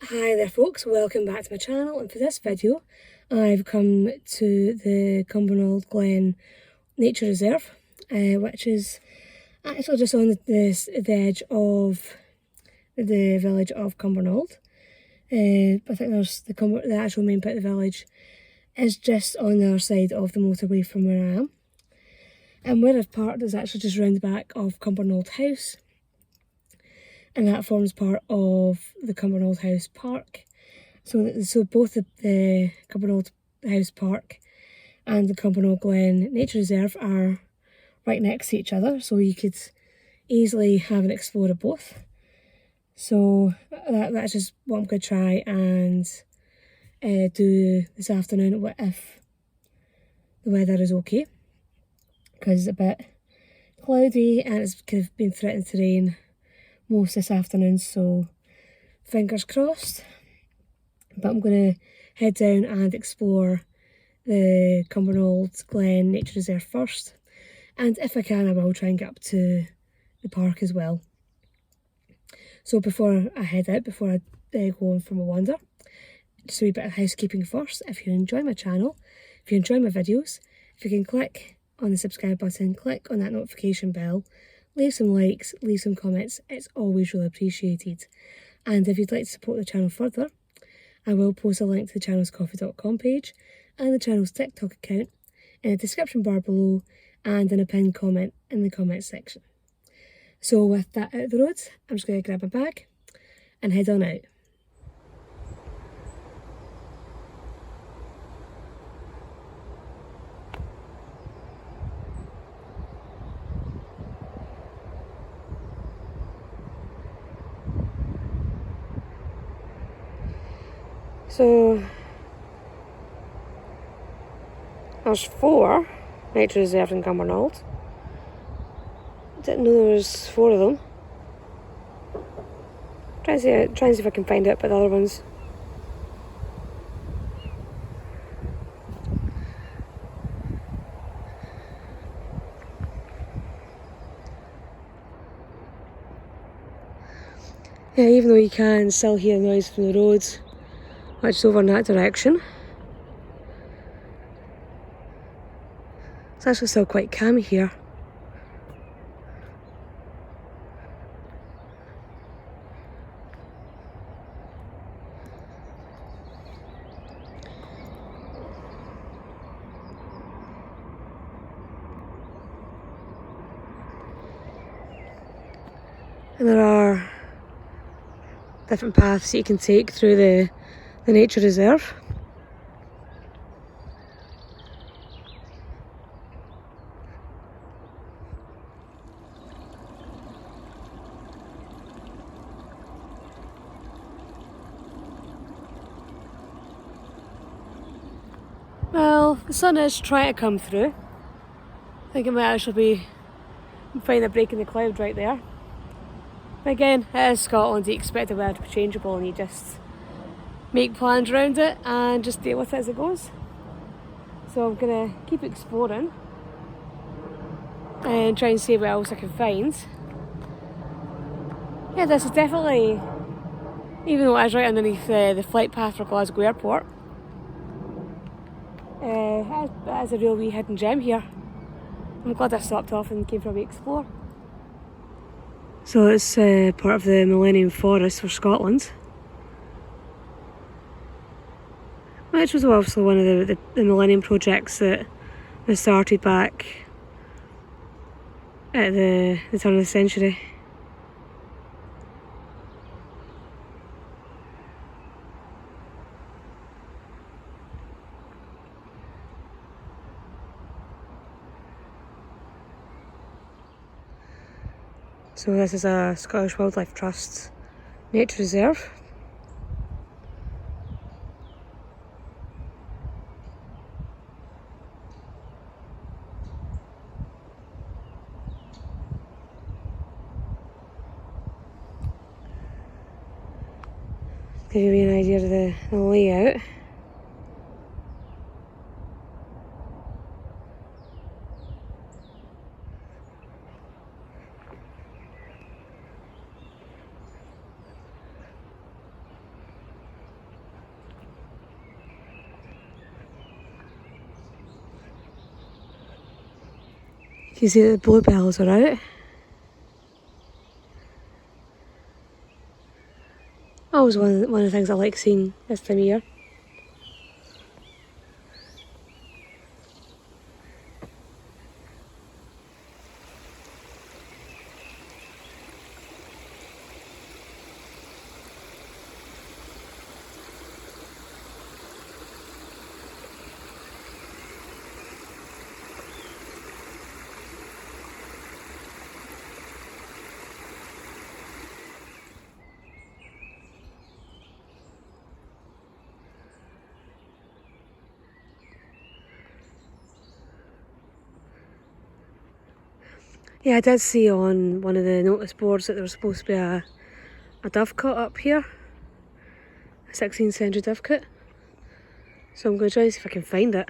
Hi there folks, welcome back to my channel, and for this video I've come to the Cumbernauld Glen Nature Reserve, which is actually just on the edge of the village of Cumbernauld. I think there's the actual main bit of the village is just on the other side of the motorway from where I am. And where I've parked is actually just round the back of Cumbernauld House, and that forms part of the Cumbernauld House Park. So both the Cumbernauld House Park and the Cumbernauld Glen Nature Reserve are right next to each other, so you could easily have an explore of both. So that's just what I'm going to try and do this afternoon if the weather is okay, because it's a bit cloudy and it's kind of been threatened to rain most this afternoon, so fingers crossed. But I'm going to head down and explore the Cumbernauld Glen Nature Reserve first, and if I can I will try and get up to the park as well. So before I head out, before I go on for my wander, just a wee bit of housekeeping first. If you enjoy my channel, if you enjoy my videos, if you can click on the subscribe button, click on that notification bell, leave some likes, leave some comments, it's always really appreciated. And if you'd like to support the channel further, I will post a link to the channel's ko-fi.com page and the channel's TikTok account in the description bar below and in a pinned comment in the comments section. So with that out of the road, I'm just going to grab my bag and head on out. So there's 4 nature reserves in Cumbernauld. Didn't know there was 4 of them. Try and see if I can find out about the other ones. Yeah, even though you can still hear the noise from the road, which is over in that direction, it's actually still quite calm here. And there are different paths that you can take through the nature reserve. Well, the sun is trying to come through. I think it might actually be find a break in the cloud right there. But again, it is Scotland, you expect the weather to be changeable and you just make plans around it and just deal with it as it goes. So I'm going to keep exploring and try and see what else I can find. Yeah, this is definitely, even though it is right underneath the flight path for Glasgow Airport, it is a real wee hidden gem here. I'm glad I stopped off and came for a wee explore. So it's part of the Millennium Forest for Scotland, which was obviously one of the Millennium projects that was started back at the turn of the century. So this is a Scottish Wildlife Trust nature reserve. Give you an idea of the layout. You see the bluebells are out. Always one of the things I like seeing this time of year. Yeah, I did see on one of the notice boards that there was supposed to be a dovecote up here. A 16th century dovecote. So I'm going to try and see if I can find it.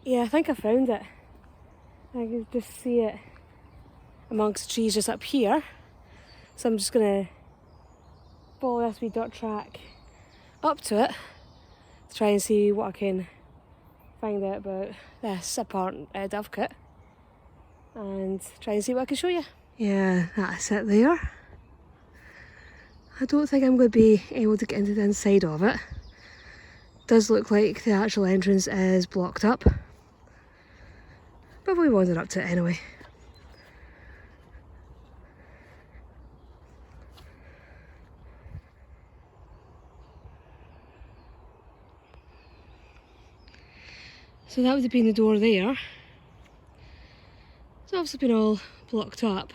Yeah, I think I found it. I can just see it amongst the trees just up here. So I'm just going to follow this wee dirt track up to it to try and see what I can find out about this apparent dovecote and try and see what I can show you. Yeah, that's it there. I don't think I'm going to be able to get into the inside of it. Does look like the actual entrance is blocked up, but we wandered up to it anyway. So that would have been the door there. It's obviously been all blocked up.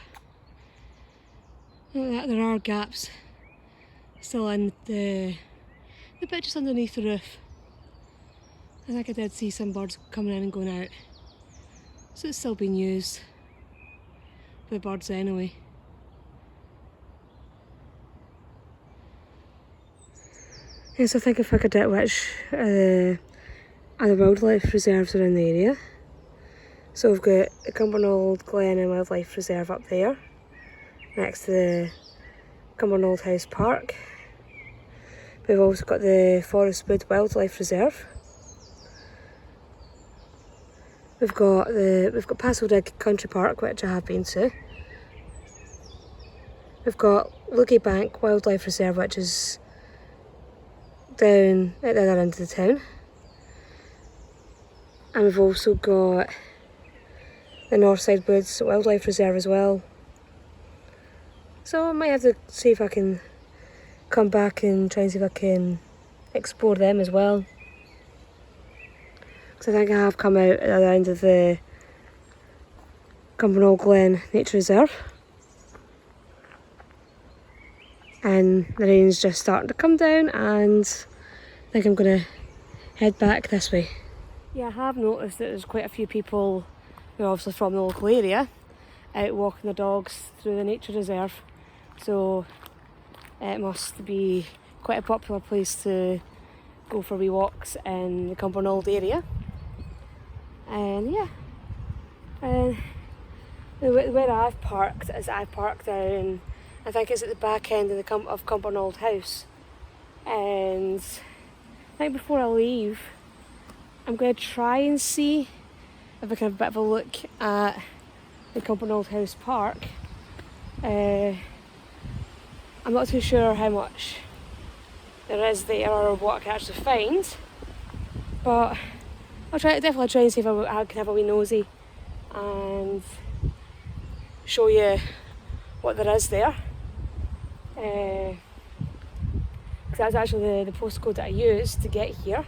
Look at that, there are gaps still in the bit just underneath the roof. I think I did see some birds coming in and going out. So it's still being used by birds anyway. Yes, I think I figured out which other wildlife reserves are in the area. So we've got the Cumbernauld Glen and Wildlife Reserve up there, next to the Cumbernauld House Park. We've also got the Forest Wood Wildlife Reserve. We've got Passeldig Country Park, which I have been to. We've got Luggie Bank Wildlife Reserve, which is down at the other end of the town. And we've also got the Northside Woods Wildlife Reserve as well. So I might have to see if I can come back and try and see if I can explore them as well. Because I think I have come out at the other end of the Cumbernauld Glen Nature Reserve. And the rain's just starting to come down and I think I'm going to head back this way. Yeah, I have noticed that there's quite a few people who are obviously from the local area out walking their dogs through the nature reserve. So it must be quite a popular place to go for wee walks in the Cumbernauld area. And yeah, and where I've parked is I've parked down, I think it's at the back end of of Cumbernauld House. And I think before I leave, I'm going to try and see if I can have a bit of a look at the Cumbernauld House Park. I'm not too sure how much there is there or what I can actually find, but I'll definitely try and see if I can have a wee nosy and show you what there is there. Because that's actually the postcode that I used to get here.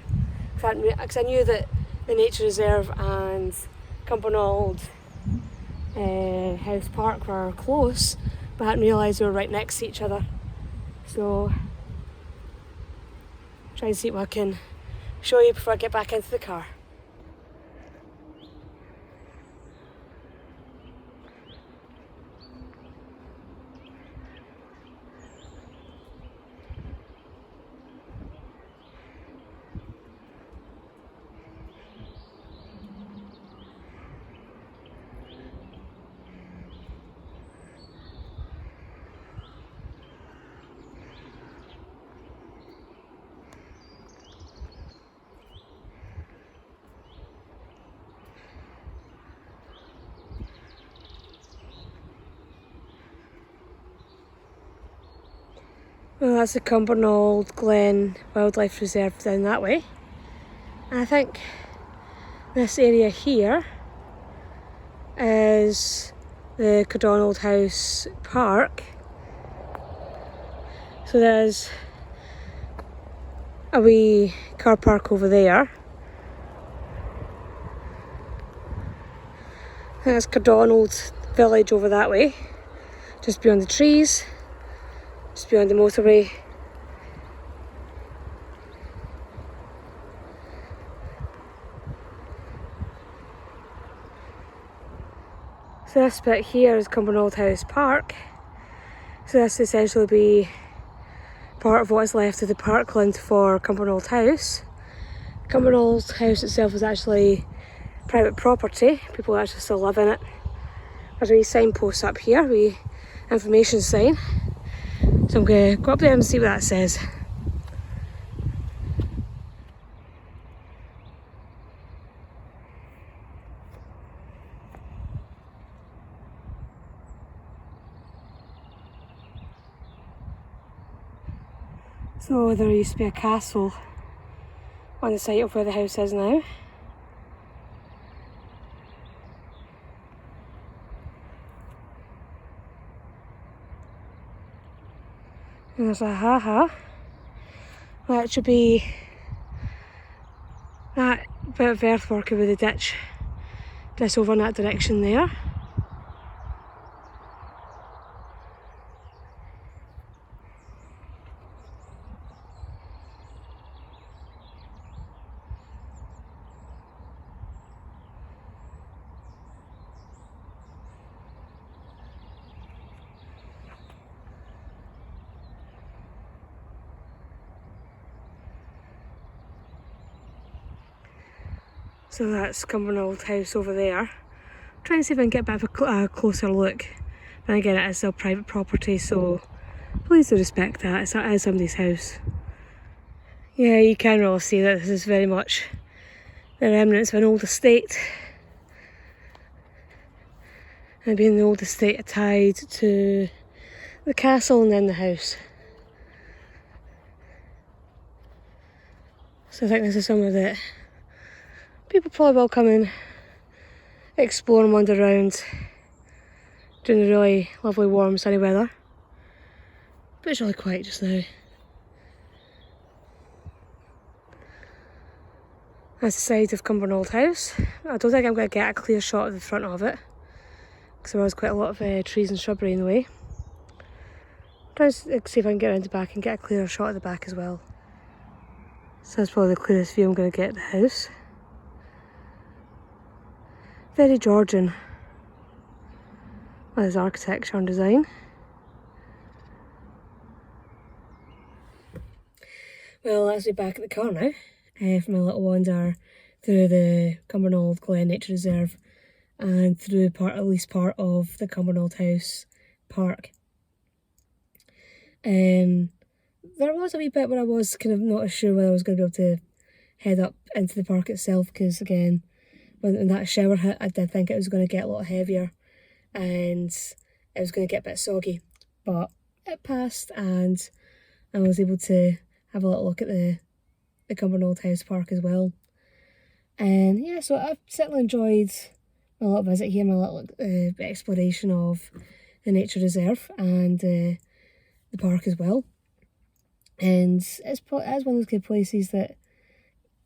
Because I knew that the Nature Reserve and Cumbernauld House Park were close, but I hadn't realised they were right next to each other. So, try and see what I can show you before I get back into the car. Well, that's the Cumbernauld Glen Wildlife Reserve down that way. And I think this area here is the Cumbernauld House Park. So there's a wee car park over there. And there's Cumbernauld Village over that way, just beyond the trees, just beyond the motorway. So this bit here is Cumbernauld House Park. So this essentially be part of what is left of the parkland for Cumbernauld House. Cumbernauld House itself is actually private property. People actually still live in it. There's a wee signpost up here, a wee information sign. So I'm going to go up there and see what that says. So there used to be a castle on the site of where the house is now. And there's a ha-ha. That should be that bit of earthwork with the ditch just over in that direction there. So that's Cumbernauld House over there. I'm trying to see if I can get a bit of a closer look. But again, it is still private property, so please do respect that. It is somebody's house. Yeah, you can really see that this is very much the remnants of an old estate. And being the old estate tied to the castle and then the house. So I think this is somewhere that people probably will come and explore and wander around during the really lovely warm sunny weather. But it's really quiet just now. That's the side of Cumbernauld House. I don't think I'm going to get a clear shot of the front of it because there was quite a lot of trees and shrubbery in the way. Try to see if I can get around the back and get a clearer shot of the back as well. So that's probably the clearest view I'm going to get of the house. Very Georgian with his architecture and design. Well, that's me back at the car now for my little wander through the Cumbernauld Glen Nature Reserve and through at least part of the Cumbernauld House Park. There was a wee bit where I was kind of not sure whether I was going to be able to head up into the park itself because again, when that shower hit, I did think it was going to get a lot heavier and it was going to get a bit soggy. But it passed and I was able to have a little look at the Cumbernauld House Park as well. And yeah, so I've certainly enjoyed my little visit here, my little exploration of the nature reserve and the park as well. And it's one of those good places that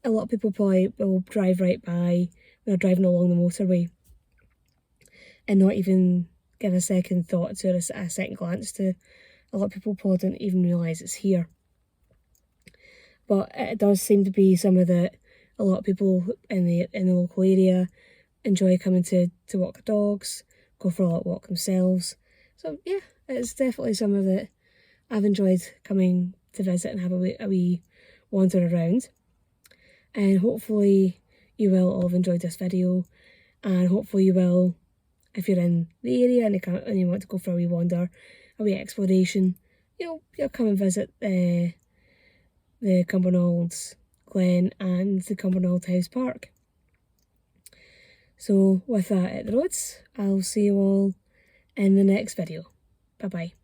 a lot of people probably will drive right by when they're driving along the motorway and not even give a second thought to it, a second glance to. A lot of people probably don't even realise it's here. But it does seem to be somewhere that a lot of people in the local area enjoy coming to walk their dogs, go for a little walk themselves. So yeah, it's definitely somewhere that I've enjoyed coming to visit and have a wee wander around. And hopefully you will all have enjoyed this video, and hopefully you will, if you're in the area and you want to go for a wee wander, a wee exploration, you'll come and visit the Cumbernauld Glen and the Cumbernauld House Park. So with that at the roads, I'll see you all in the next video. Bye bye.